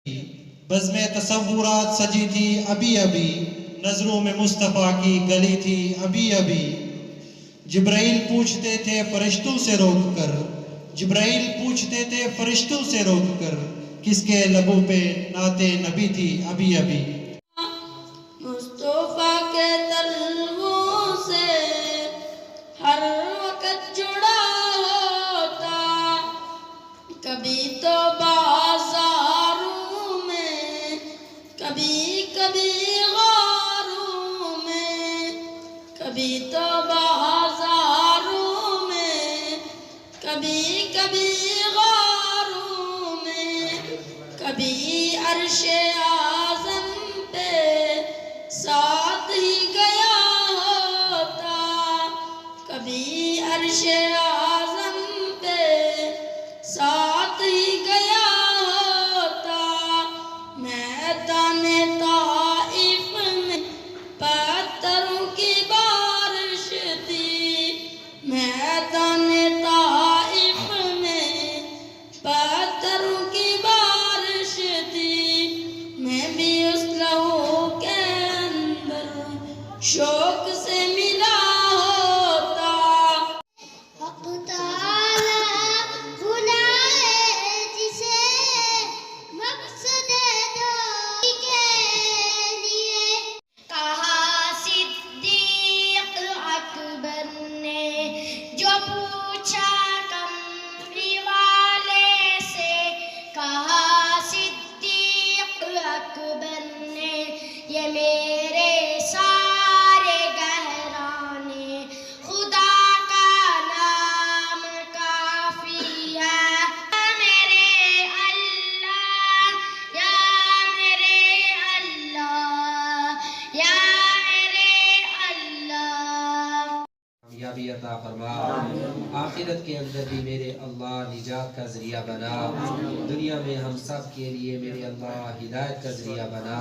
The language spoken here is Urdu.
بزم تصورات سجی تھی ابھی ابھی، نظروں میں مصطفیٰ کی گلی تھی ابھی ابھی۔ جبرائیل پوچھتے تھے فرشتوں سے روک کر، جبرائیل پوچھتے تھے فرشتوں سے روک کر، کس کے لبوں پہ نعت نبی تھی ابھی ابھی۔ مصطفیٰ کے تلووں سے ہر وقت جڑا ہوتا، کبھی تو بازاروں میں، کبھی کبھی غاروں میں، کبھی تو بازاروں میں، کبھی کبھی غاروں میں، کبھی عرش اعظم پہ ساتھ ہی گیا ہوتا، کبھی عرش اعظم پہ ساتھ ہی گیا ہوتا۔ میدان طائف میں پتھروں کی بارش تھی، میدان طائف میں پتھروں کی بارش تھی، میں بھی اس لہو کے اندر شوق سے ملا ہوتا۔ حق تعالی بلائے جسے مقصد دو کے لیے، کہا صدیق اکبر نے جو پوچھا کمری والے سے، کہا صدیق اکبر نے یہ میرے سارے گہرانے، خدا کا نام کافی ہے۔ یا میرے اللہ، یا میرے اللہ، یا میرے اللہ۔ کامیابی عطا فرما، آخرت کے اندر بھی میرے اللہ نجات کا ذریعہ بنا، دنیا میں ہم سب کے لیے میرے اللہ ہدایت کا ذریعہ بنا۔